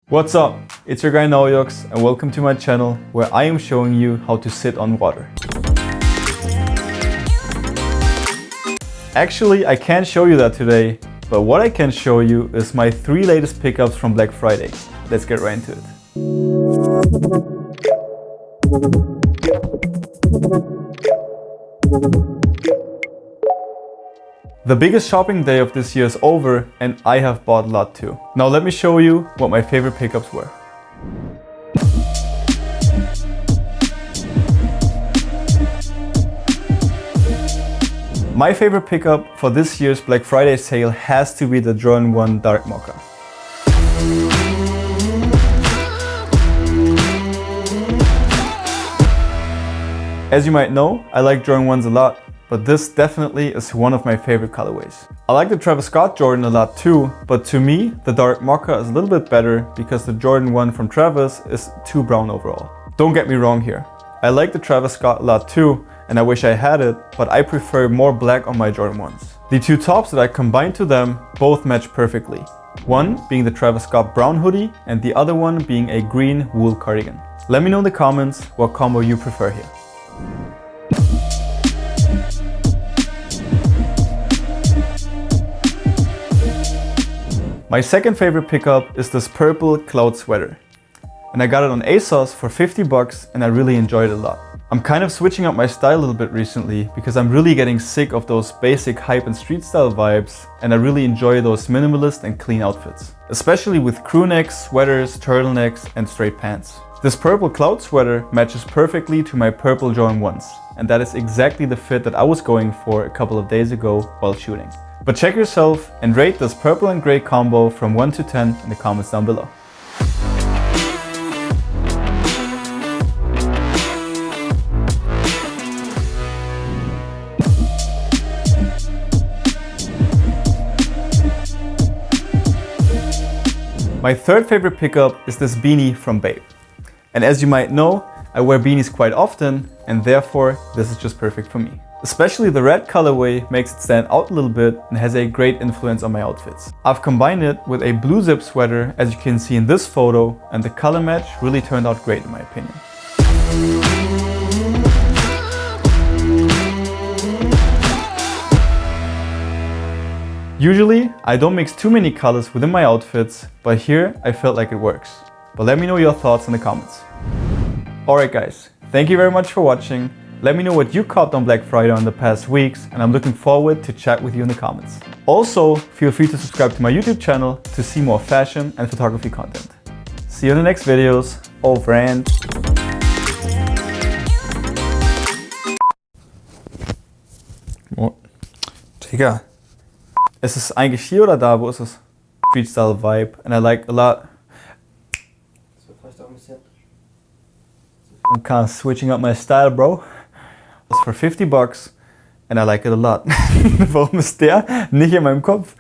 What's up? It's your guy Naujoxx and welcome to my channel where I am showing you how to sit on water. Actually, I can't show you that today, but what I can show you is my 3 latest pickups from Black Friday. Let's get right into it. The biggest shopping day of this year is over and I have bought a lot too. Now let me show you what my favorite pickups were. My favorite pickup for this year's Black Friday sale has to be the Jordan 1 Dark Mocha. As you might know, I like Jordan 1s a lot, but this definitely is one of my favorite colorways. I like the Travis Scott Jordan a lot too, but to me, the Dark Mocha is a little bit better because the Jordan 1 from Travis is too brown overall. Don't get me wrong here. I like the Travis Scott a lot too, and I wish I had it, but I prefer more black on my Jordan 1s. The 2 tops that I combined to them both match perfectly. One being the Travis Scott brown hoodie and the other one being a green wool cardigan. Let me know in the comments what combo you prefer here. My second favorite pickup is this purple cloud sweater. And I got it on ASOS for 50 bucks and I really enjoyed it a lot. I'm kind of switching up my style a little bit recently because I'm really getting sick of those basic hype and street style vibes, and I really enjoy those minimalist and clean outfits. Especially with crew necks, sweaters, turtlenecks and straight pants. This purple cloud sweater matches perfectly to my purple Jordan 1s, and that is exactly the fit that I was going for a couple of days ago while shooting. But check yourself and rate this purple and gray combo from 1 to 10 in the comments down below. My third favorite pickup is this beanie from Babe. And as you might know, I wear beanies quite often and therefore this is just perfect for me. Especially the red colorway makes it stand out a little bit and has a great influence on my outfits. I've combined it with a blue zip sweater as you can see in this photo, and the color match really turned out great in my opinion. Usually, I don't mix too many colors within my outfits, but here I felt like it works. But let me know your thoughts in the comments. Alright guys, thank you very much for watching. Let me know what you copped on Black Friday in the past weeks, and I'm looking forward to chat with you in the comments. Also, feel free to subscribe to my YouTube channel to see more fashion and photography content. See you in the next videos. Over and... Oh. Digga. Ist es eigentlich hier oder da? Wo ist es? Street style vibe, and I like a lot. I'm kind of switching up my style, bro. It's for 50 bucks and I like it a lot. Warum ist der nicht in meinem Kopf?